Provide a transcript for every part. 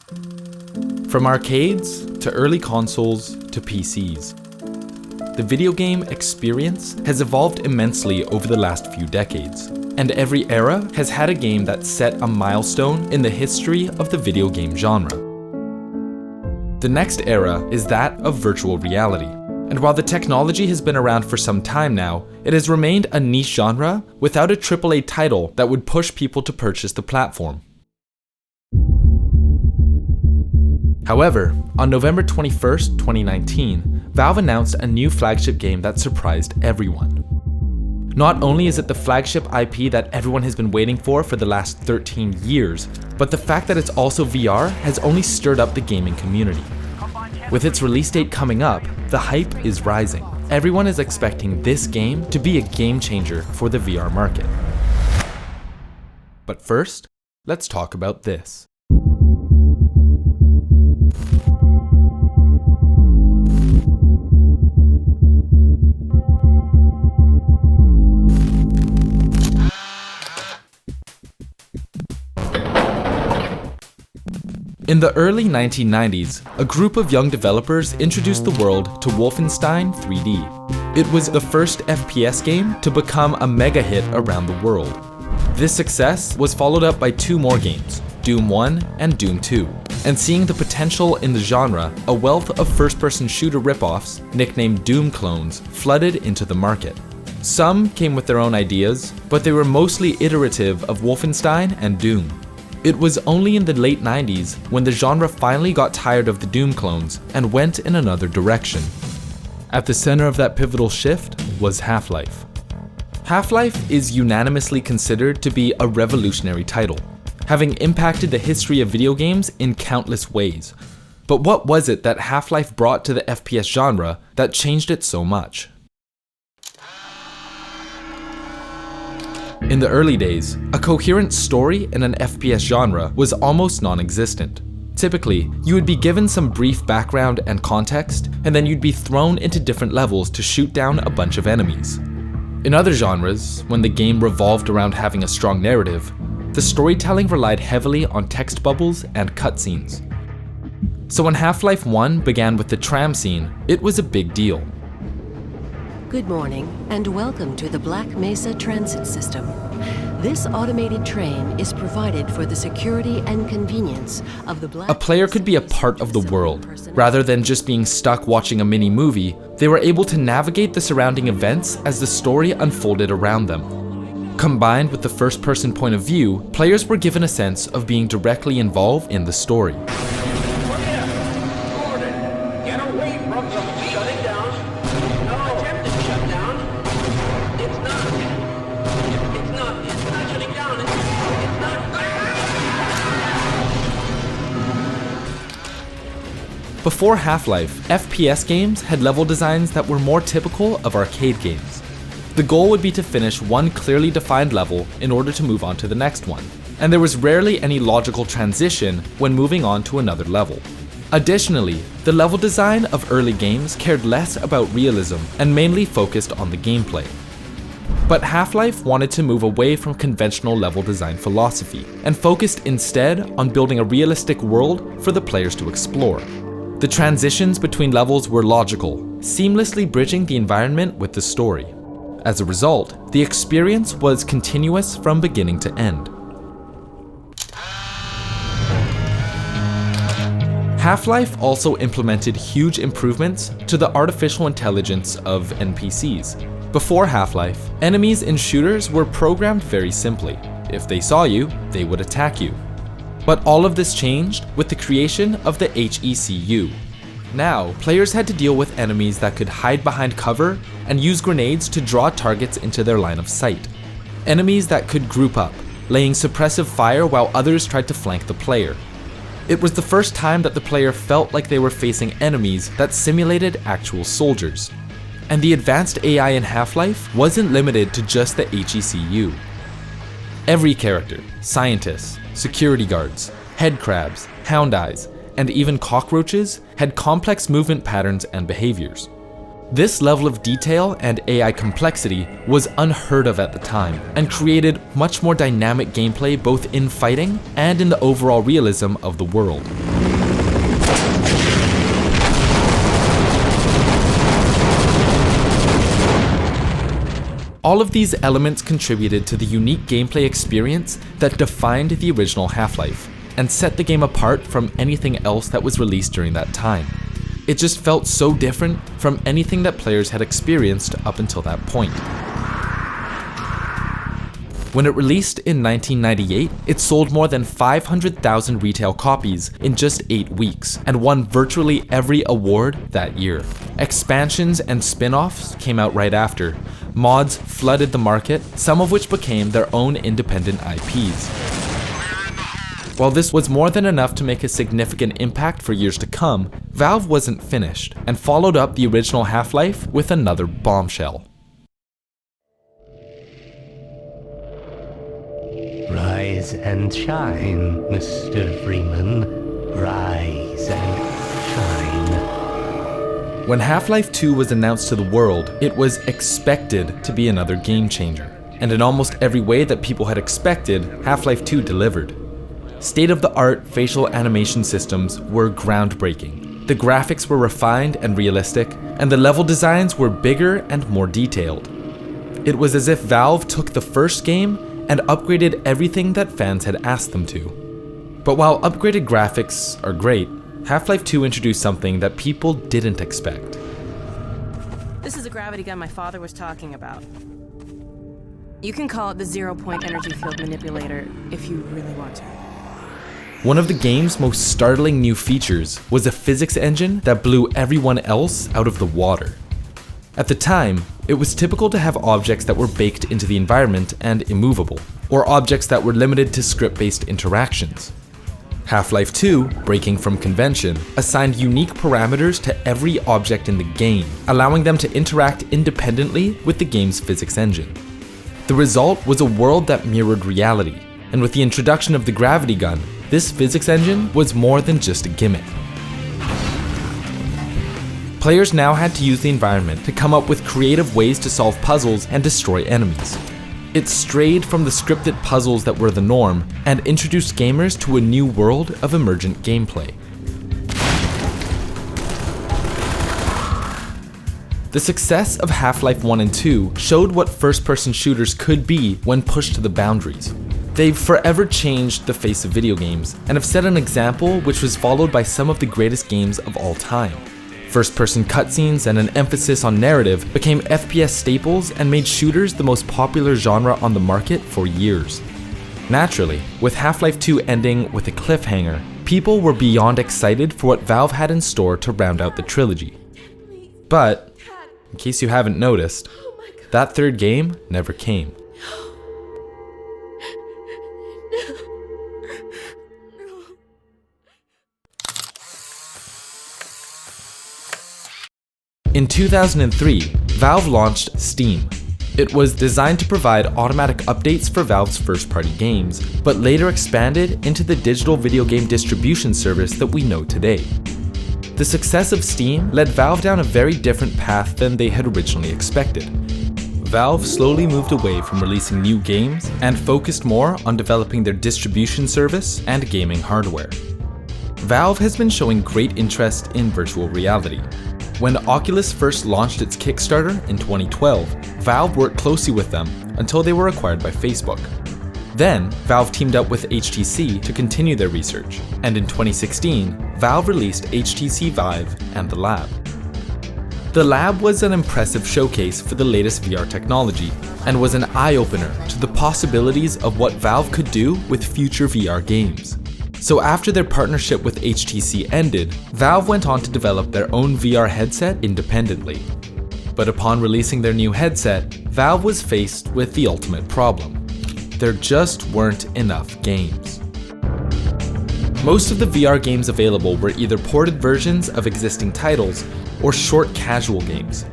From arcades to early consoles to PCs, the video game experience has evolved immensely over the last few decades, and every era has had a game that set a milestone in the history of the video game genre. The next era is that of virtual reality, and while the technology has been around for some time now, it has remained a niche genre without a AAA title that would push people to purchase the platform. However, on November 21st, 2019, Valve announced a new flagship game that surprised everyone. Not only is it the flagship IP that everyone has been waiting for the last 13 years, but the fact that it's also VR has only stirred up the gaming community. With its release date coming up, the hype is rising. Everyone is expecting this game to be a game changer for the VR market. But first, let's talk about this. In the early 1990s, a group of young developers introduced the world to Wolfenstein 3D. It was the first FPS game to become a mega hit around the world. This success was followed up by two more games, Doom 1 and Doom 2. And seeing the potential in the genre, a wealth of first-person shooter ripoffs, nicknamed Doom clones, flooded into the market. Some came with their own ideas, but they were mostly iterative of Wolfenstein and Doom. It was only in the late 90s when the genre finally got tired of the Doom clones and went in another direction. At the center of that pivotal shift was Half-Life. Half-Life is unanimously considered to be a revolutionary title, having impacted the history of video games in countless ways. But what was it that Half-Life brought to the FPS genre that changed it so much? In the early days, a coherent story in an FPS genre was almost non-existent. Typically, you would be given some brief background and context, and then you'd be thrown into different levels to shoot down a bunch of enemies. In other genres, when the game revolved around having a strong narrative, the storytelling relied heavily on text bubbles and cutscenes. So when Half-Life 1 began with the tram scene, it was a big deal. Good morning, and welcome to the Black Mesa Transit System. This automated train is provided for the security and convenience of the Black A player could be a part of the world. Rather than just being stuck watching a mini movie, they were able to navigate the surrounding events as the story unfolded around them. Combined with the first-person point of view, players were given a sense of being directly involved in the story. Before Half-Life, FPS games had level designs that were more typical of arcade games. The goal would be to finish one clearly defined level in order to move on to the next one, and there was rarely any logical transition when moving on to another level. Additionally, the level design of early games cared less about realism and mainly focused on the gameplay. But Half-Life wanted to move away from conventional level design philosophy and focused instead on building a realistic world for the players to explore. The transitions between levels were logical, seamlessly bridging the environment with the story. As a result, the experience was continuous from beginning to end. Half-Life also implemented huge improvements to the artificial intelligence of NPCs. Before Half-Life, enemies in shooters were programmed very simply. If they saw you, they would attack you. But all of this changed with the creation of the HECU. Now, players had to deal with enemies that could hide behind cover and use grenades to draw targets into their line of sight. Enemies that could group up, laying suppressive fire while others tried to flank the player. It was the first time that the player felt like they were facing enemies that simulated actual soldiers. And the advanced AI in Half-Life wasn't limited to just the HECU. Every character, scientists, security guards, head crabs, hound eyes, and even cockroaches had complex movement patterns and behaviors. This level of detail and AI complexity was unheard of at the time and created much more dynamic gameplay both in fighting and in the overall realism of the world. All of these elements contributed to the unique gameplay experience that defined the original Half-Life, and set the game apart from anything else that was released during that time. It just felt so different from anything that players had experienced up until that point. When it released in 1998, it sold more than 500,000 retail copies in just 8 weeks, and won virtually every award that year. Expansions and spin-offs came out right after. Mods flooded the market, some of which became their own independent IPs. While this was more than enough to make a significant impact for years to come, Valve wasn't finished, and followed up the original Half-Life with another bombshell. Rise and shine, Mr. Freeman. Rise and shine. When Half-Life 2 was announced to the world, it was expected to be another game changer. And in almost every way that people had expected, Half-Life 2 delivered. State-of-the-art facial animation systems were groundbreaking. The graphics were refined and realistic, and the level designs were bigger and more detailed. It was as if Valve took the first game and upgraded everything that fans had asked them to. But while upgraded graphics are great, Half-Life 2 introduced something that people didn't expect. This is a gravity gun my father was talking about. You can call it the zero-point energy field manipulator if you really want to. One of the game's most startling new features was a physics engine that blew everyone else out of the water. At the time, it was typical to have objects that were baked into the environment and immovable, or objects that were limited to script-based interactions. Half-Life 2, breaking from convention, assigned unique parameters to every object in the game, allowing them to interact independently with the game's physics engine. The result was a world that mirrored reality, and with the introduction of the gravity gun, this physics engine was more than just a gimmick. Players now had to use the environment to come up with creative ways to solve puzzles and destroy enemies. It strayed from the scripted puzzles that were the norm and introduced gamers to a new world of emergent gameplay. The success of Half-Life 1 and 2 showed what first-person shooters could be when pushed to the boundaries. They've forever changed the face of video games and have set an example which was followed by some of the greatest games of all time. First-person cutscenes and an emphasis on narrative became FPS staples and made shooters the most popular genre on the market for years. Naturally, with Half-Life 2 ending with a cliffhanger, people were beyond excited for what Valve had in store to round out the trilogy. But, in case you haven't noticed, that third game never came. In 2003, Valve launched Steam. It was designed to provide automatic updates for Valve's first-party games, but later expanded into the digital video game distribution service that we know today. The success of Steam led Valve down a very different path than they had originally expected. Valve slowly moved away from releasing new games and focused more on developing their distribution service and gaming hardware. Valve has been showing great interest in virtual reality. When Oculus first launched its Kickstarter in 2012, Valve worked closely with them until they were acquired by Facebook. Then, Valve teamed up with HTC to continue their research, and in 2016, Valve released HTC Vive and the Lab. The Lab was an impressive showcase for the latest VR technology, and was an eye-opener to the possibilities of what Valve could do with future VR games. So after their partnership with HTC ended, Valve went on to develop their own VR headset independently. But upon releasing their new headset, Valve was faced with the ultimate problem. There just weren't enough games. Most of the VR games available were either ported versions of existing titles or short casual games.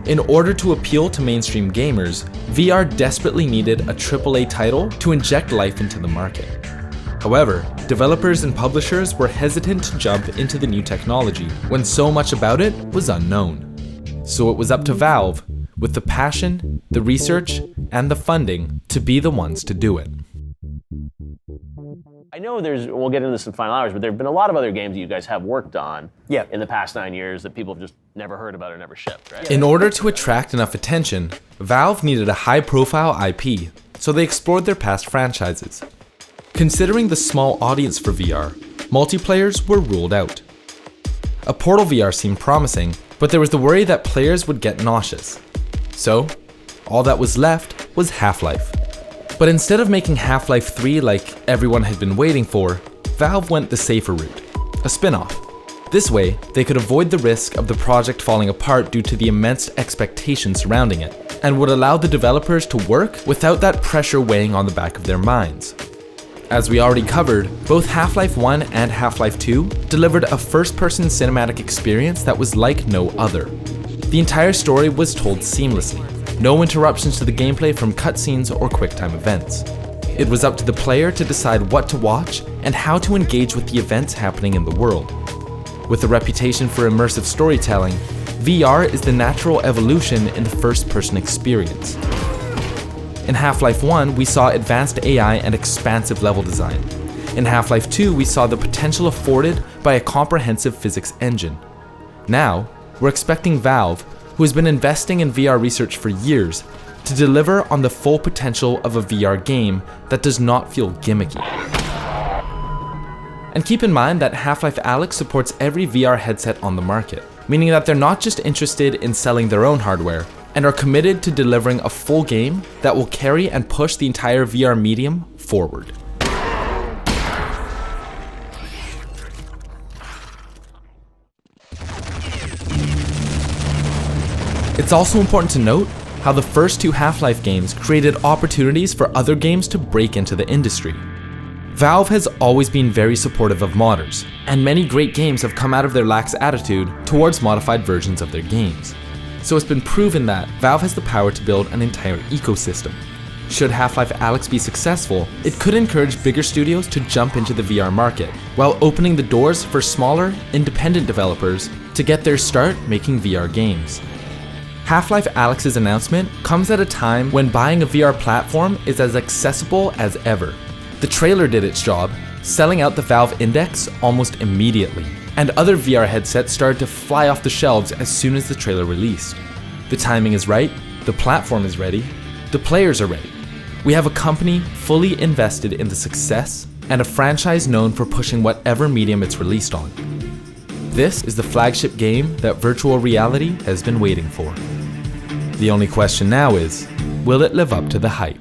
In order to appeal to mainstream gamers, VR desperately needed a AAA title to inject life into the market. However, developers and publishers were hesitant to jump into the new technology when so much about it was unknown. So it was up to Valve, with the passion, the research, and the funding, to be the ones to do it. I know we'll get into this in final hours, but there have been a lot of other games that you guys have worked on in the past 9 years that people have just never heard about or never shipped, right? In order to attract enough attention, Valve needed a high-profile IP, so they explored their past franchises. Considering the small audience for VR, multiplayers were ruled out. A Portal VR seemed promising, but there was the worry that players would get nauseous. So, all that was left was Half-Life. But instead of making Half-Life 3 like everyone had been waiting for, Valve went the safer route, a spin-off. This way, they could avoid the risk of the project falling apart due to the immense expectations surrounding it, and would allow the developers to work without that pressure weighing on the back of their minds. As we already covered, both Half-Life 1 and Half-Life 2 delivered a first-person cinematic experience that was like no other. The entire story was told seamlessly. No interruptions to the gameplay from cutscenes or QuickTime events. It was up to the player to decide what to watch and how to engage with the events happening in the world. With a reputation for immersive storytelling, VR is the natural evolution in the first-person experience. In Half-Life 1, we saw advanced AI and expansive level design. In Half-Life 2, we saw the potential afforded by a comprehensive physics engine. Now, we're expecting Valve, who has been investing in VR research for years, to deliver on the full potential of a VR game that does not feel gimmicky. And keep in mind that Half-Life Alyx supports every VR headset on the market, meaning that they're not just interested in selling their own hardware, and are committed to delivering a full game that will carry and push the entire VR medium forward. It's also important to note how the first two Half-Life games created opportunities for other games to break into the industry. Valve has always been very supportive of modders, and many great games have come out of their lax attitude towards modified versions of their games. So it's been proven that Valve has the power to build an entire ecosystem. Should Half-Life Alyx be successful, it could encourage bigger studios to jump into the VR market, while opening the doors for smaller, independent developers to get their start making VR games. Half-Life Alyx's announcement comes at a time when buying a VR platform is as accessible as ever. The trailer did its job, selling out the Valve Index almost immediately, and other VR headsets started to fly off the shelves as soon as the trailer released. The timing is right, the platform is ready, the players are ready. We have a company fully invested in the success, and a franchise known for pushing whatever medium it's released on. This is the flagship game that virtual reality has been waiting for. The only question now is, will it live up to the hype?